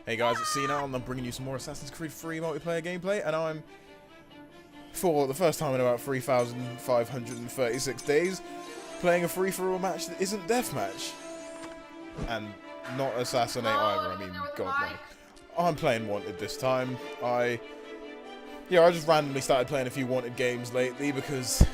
Hey guys, it's Senile, and I'm bringing you some more Assassin's Creed 3 multiplayer gameplay, and I'm, for the first time in about 3,536 days, playing a free-for-all match that isn't deathmatch. And not Assassinate either, I mean, God no. I'm playing Wanted this time. I just randomly started playing a few Wanted games lately because,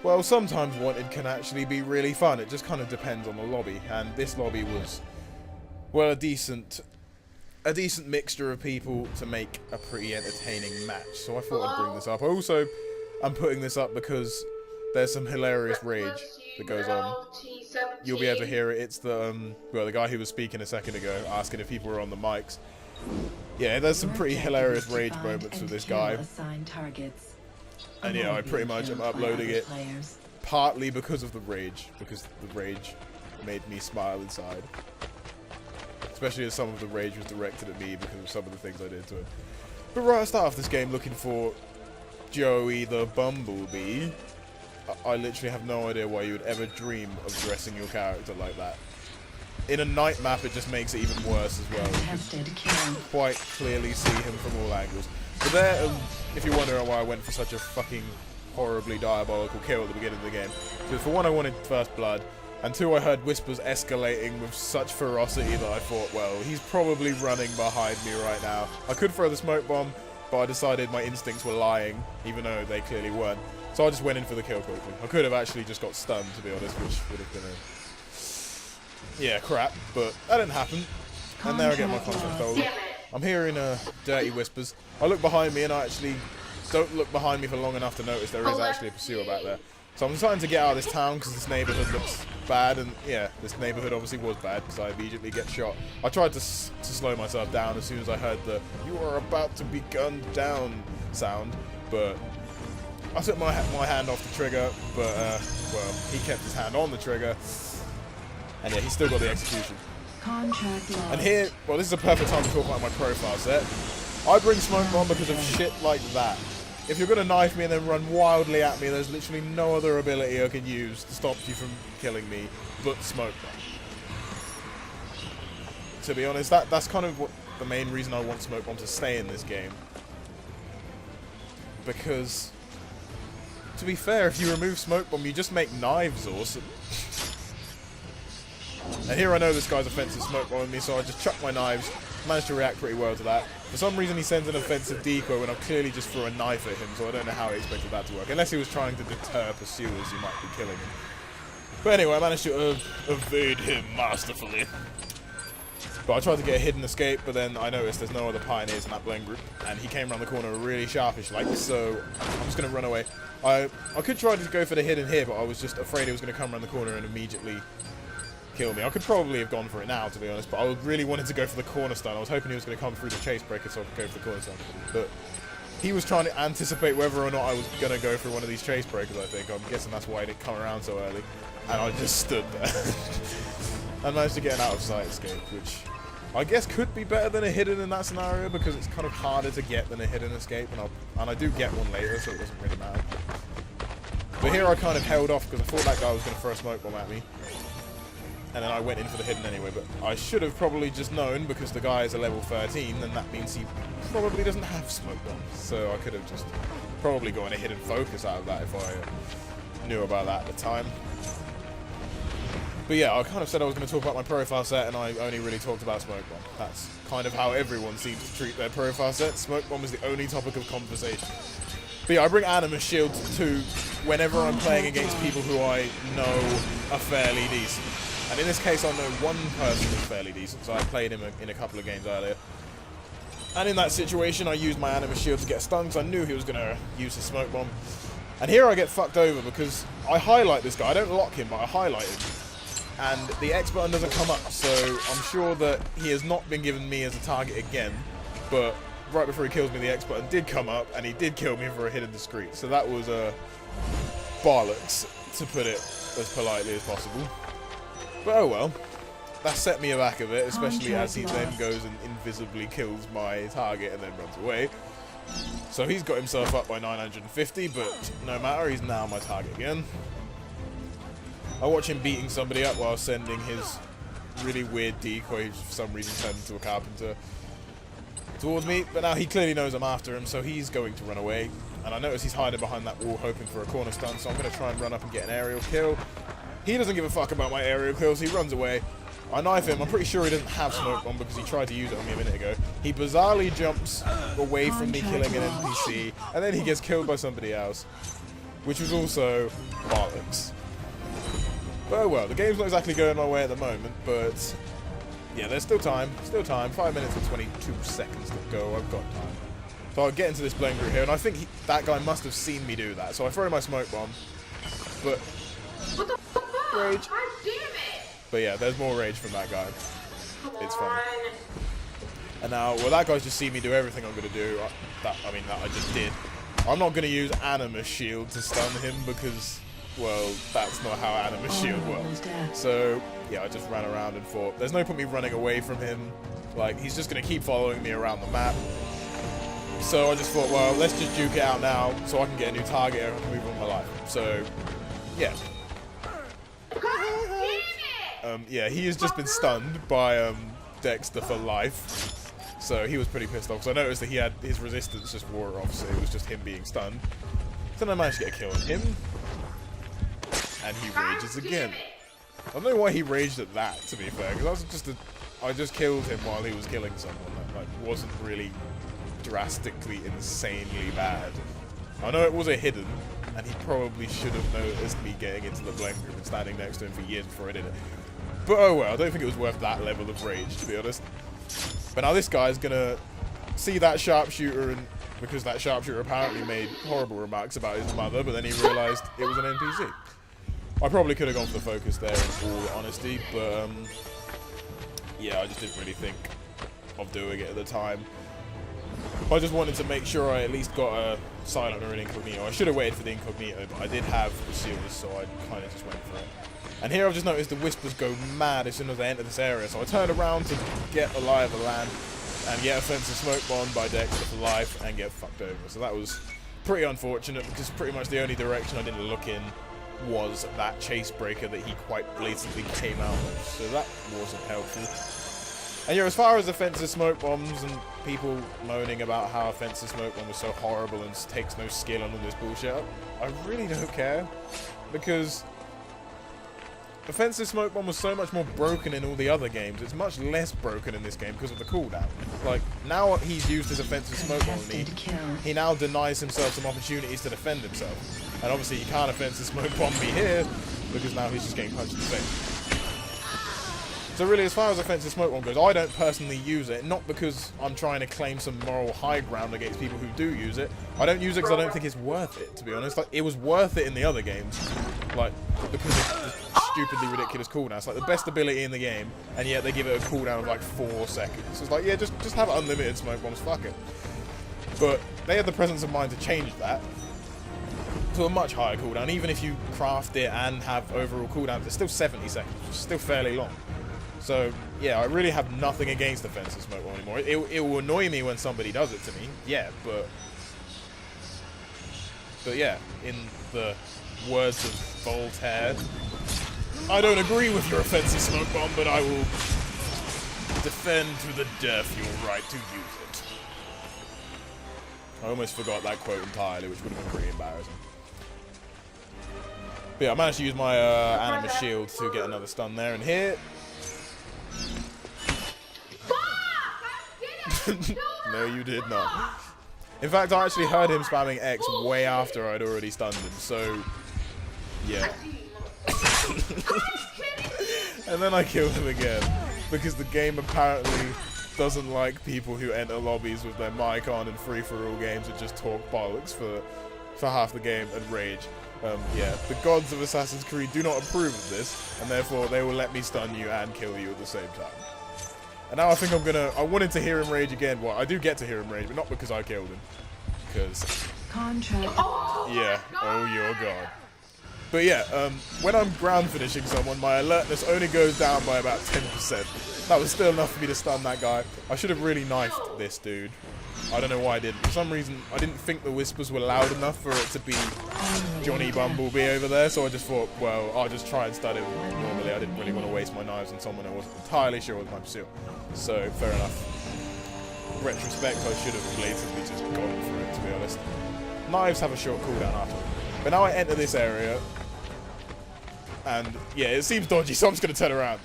well, sometimes Wanted can actually be really fun. It just kind of depends on the lobby, and this lobby was, well, a decent mixture of people to make a pretty entertaining match. So I thought I'd bring this up. I'm putting this up because there's some hilarious rage that goes on. You'll be able to hear it. It's the the guy who was speaking a second ago, asking if people were on the mics. Yeah, there's some pretty hilarious rage moments with this guy. And yeah, I pretty much am uploading it partly because of the rage, because the rage made me smile inside. Especially as some of the rage was directed at me because of some of the things I did to him. But right, I start off this game looking for Joey the Bumblebee. I literally have no idea why you would ever dream of dressing your character like that. In a night map, it just makes it even worse as well. You can quite clearly see him from all angles. But there, if you're wondering why I went for such a fucking horribly diabolical kill at the beginning of the game, because for one, I wanted first blood, and two, I heard whispers escalating with such ferocity that I thought, well, he's probably running behind me right now. I could throw the smoke bomb, but I decided my instincts were lying, even though they clearly weren't. So I just went in for the kill quickly. I could have actually just got stunned, to be honest, which would have been crap, but that didn't happen. And there I get my contract stolen. I'm hearing dirty whispers. I look behind me, and I actually don't look behind me for long enough to notice there is actually a pursuer back there. So I'm starting to get out of this town because this neighborhood looks bad, and yeah, this neighborhood obviously was bad because I immediately get shot. I tried to slow myself down as soon as I heard the "you are about to be gunned down" sound, but I took my hand off the trigger, but well, he kept his hand on the trigger, and yeah, he still got the execution. And here, well, this is a perfect time to talk about my profile set. I bring smoke bomb because of shit like that. If you're going to knife me and then run wildly at me, there's literally no other ability I can use to stop you from killing me but smoke bomb. To be honest, that's kind of the main reason I want smoke bomb to stay in this game. Because, to be fair, if you remove smoke bomb, you just make knives awesome. And here I know this guy's offensive smoke bombing me, so I just chuck my knives, managed to react pretty well to that. For some reason he sends an offensive decoy when I clearly just threw a knife at him, so I don't know how he expected that to work. Unless he was trying to deter pursuers who might be killing him. But anyway, I managed to evade him masterfully. But I tried to get a hidden escape, but then I noticed there's no other pioneers in that blend group, and he came around the corner really sharpish like, so I'm just going to run away. I could try to go for the hidden here, but I was just afraid he was going to come around the corner and immediately kill me. I could probably have gone for it now, to be honest, but I really wanted to go for the cornerstone. I was hoping he was going to come through the chase breaker so I could go for the cornerstone. But he was trying to anticipate whether or not I was going to go through one of these chase breakers, I think. I'm guessing that's why he didn't come around so early. And I just stood there. I managed to get an out-of-sight escape, which I guess could be better than a hidden in that scenario, because it's kind of harder to get than a hidden escape, and I do get one later, so it doesn't really matter. But here I kind of held off because I thought that guy was going to throw a smoke bomb at me. And then I went in for the hidden anyway, but I should have probably just known, because the guy is a level 13, and that means he probably doesn't have smoke bombs. So I could have just probably gotten a hidden focus out of that if I knew about that at the time. But yeah, I kind of said I was going to talk about my profile set, and I only really talked about smoke bomb. That's kind of how everyone seems to treat their profile set. Smoke bomb is the only topic of conversation. But yeah, I bring Animus Shield to whenever I'm playing against people who I know are fairly decent. And in this case, I know one person who's fairly decent, so I played him in a couple of games earlier. And in that situation, I used my Animus Shield to get stunned, because I knew he was going to use his smoke bomb. And here I get fucked over, because I highlight this guy. I don't lock him, but I highlight him. And the X button doesn't come up, so I'm sure that he has not been given me as a target again. But right before he kills me, the X button did come up, and he did kill me for a hidden discreet. So that was bollocks, to put it as politely as possible. But oh well, that set me aback a bit, especially as he then goes and invisibly kills my target and then runs away. So he's got himself up by 950, but no matter, he's now my target again. I watch him beating somebody up while sending his really weird decoy who for some reason turned into a carpenter towards me. But now he clearly knows I'm after him, so he's going to run away. And I notice he's hiding behind that wall hoping for a corner stun, so I'm going to try and run up and get an aerial kill. He doesn't give a fuck about my aerial kills, he runs away. I knife him. I'm pretty sure he doesn't have smoke bomb because he tried to use it on me a minute ago. He bizarrely jumps away from me killing an NPC, and then he gets killed by somebody else, which was also bollocks. But oh well, the game's not exactly going my way at the moment, but yeah, there's still time. Still time. 5 minutes and 22 seconds to go. I've got time. So I'll get into this blame route here, and I think that guy must have seen me do that. So I throw my smoke bomb, but What the fuck? rage. God damn it! But yeah, there's more rage from that guy. It's fine. And now, well, that guy's just seen me do everything I'm going to do. That I just did. I'm not going to use Animus Shield to stun him because, well, that's not how Animus Shield works. So, yeah, I just ran around and fought. There's no point me running away from him. Like, he's just going to keep following me around the map. So I just thought, well, let's just duke it out now so I can get a new target and move on with my life. So, yeah. Yeah, he has just been stunned by Dexter for life, so he was pretty pissed off. So I noticed that he had his resistance just wore off, so it was just him being stunned. Then I managed to get a kill on him, and he rages again. I don't know why he raged at that, to be fair, because I just killed him while he was killing someone. That like wasn't really drastically, insanely bad. I know it was a hidden, and he probably should have noticed me getting into the blame group and standing next to him for years before I did it. But oh well, I don't think it was worth that level of rage, to be honest. But now this guy's gonna see that sharpshooter, and because that sharpshooter apparently made horrible remarks about his mother, but then he realised it was an NPC. I probably could have gone for the focus there, in all honesty, but yeah, I just didn't really think of doing it at the time. I just wanted to make sure I at least got a silent or an incognito. I should have waited for the incognito, but I did have the seals, so I kind of just went for it. And here I've just noticed the whispers go mad as soon as I enter this area, so I turned around to get a lie of the land and get offensive smoke bomb by Dexter for life and get fucked over. So that was pretty unfortunate because pretty much the only direction I didn't look in was that chase breaker that he quite blatantly came out of, so that wasn't helpful. And yeah, as far as offensive smoke bombs and people moaning about how offensive smoke bomb was so horrible and takes no skill and all this bullshit, I really don't care, because offensive smoke bomb was so much more broken in all the other games. It's much less broken in this game because of the cooldown. Like, now he's used his offensive smoke bomb on me, he now denies himself some opportunities to defend himself. And obviously he can't offensive smoke bomb me here, because now he's just getting punched in the face. So really, as far as offensive smoke bomb goes, I don't personally use it, not because I'm trying to claim some moral high ground against people who do use it. I don't use it because I don't think it's worth it, to be honest. Like, it was worth it in the other games, like, because of the stupidly ridiculous cooldown. It's like the best ability in the game, and yet they give it a cooldown of like 4 seconds. So it's like, yeah, just have unlimited smoke bombs, fuck it. But they had the presence of mind to change that to a much higher cooldown. Even if you craft it and have overall cooldowns, it's still 70 seconds, which is still fairly long. So, yeah, I really have nothing against offensive smoke bomb anymore. It will annoy me when somebody does it to me, yeah, but yeah, in the words of Voltaire, I don't agree with your offensive smoke bomb, but I will defend to the death your right to use it. I almost forgot that quote entirely, which would have been pretty embarrassing. But yeah, I managed to use my Animus Shield to get another stun there, and here... No, you did not. In fact, I actually heard him spamming X way after I'd already stunned him, so... yeah. And then I killed him again, because the game apparently doesn't like people who enter lobbies with their mic on in free-for-all games and just talk bollocks for half the game and rage. Yeah, the gods of Assassin's Creed do not approve of this, and therefore they will let me stun you and kill you at the same time. And now I think I wanted to hear him rage again. Well, I do get to hear him rage, but not because I killed him. Because... yeah, oh your god. But yeah, when I'm ground finishing someone, my alertness only goes down by about 10%. That was still enough for me to stun that guy. I should have really knifed this dude. I don't know why I didn't. For some reason, I didn't think the whispers were loud enough for it to be Johnny Bumblebee over there, so I just thought, well, I'll just try and stun him normally. I didn't really want to waste my knives on someone I wasn't entirely sure was my pursuit. So, fair enough. Retrospect, I should have blatantly just gone for it, to be honest. Knives have a short cooldown after. But now I enter this area, and yeah, it seems dodgy, so I'm just going to turn around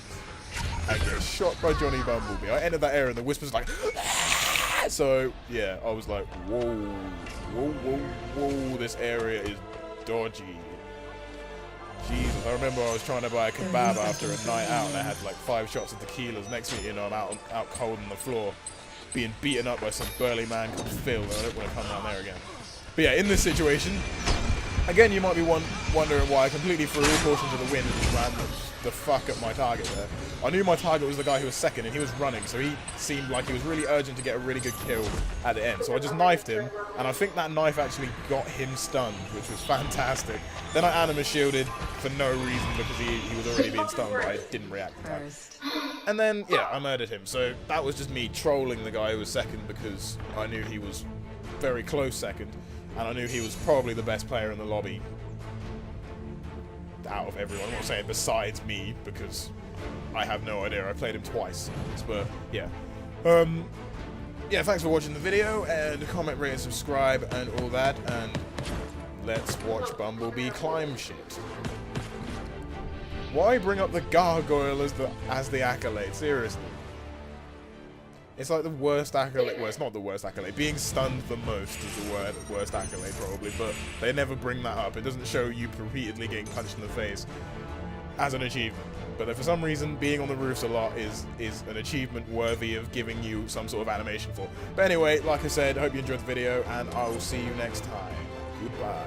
and get shot by Johnny Bumblebee. I entered that area, and the whisper's like, ah! So yeah, I was like, whoa, whoa, whoa, whoa, this area is dodgy. Jesus, I remember I was trying to buy a kebab after a night out, and I had like 5 shots of tequilas. Next thing you know, I'm out cold on the floor, being beaten up by some burly man called Phil, and I don't want to come down there again. But yeah, in this situation, again, you might be wondering why I completely threw all caution to the wind and ran the fuck at my target there. I knew my target was the guy who was second, and he was running, so he seemed like he was really urgent to get a really good kill at the end. So I just knifed him, and I think that knife actually got him stunned, which was fantastic. Then I anima shielded for no reason because he was already being stunned, but I didn't react in time. And then, yeah, I murdered him. So that was just me trolling the guy who was second because I knew he was very close second. And I knew he was probably the best player in the lobby out of everyone. I'm not saying besides me, because I have no idea. I played him twice. But, yeah. Yeah, thanks for watching the video, and comment, rate, and subscribe, and all that. And let's watch Bumblebee climb shit. Why bring up the gargoyle as the accolade? Seriously. It's like the worst accolade. Well, it's not the worst accolade. Being stunned the most is the worst accolade, probably. But they never bring that up. It doesn't show you repeatedly getting punched in the face as an achievement. But for some reason, being on the roofs a lot is an achievement worthy of giving you some sort of animation for. But anyway, like I said, I hope you enjoyed the video, and I will see you next time. Goodbye.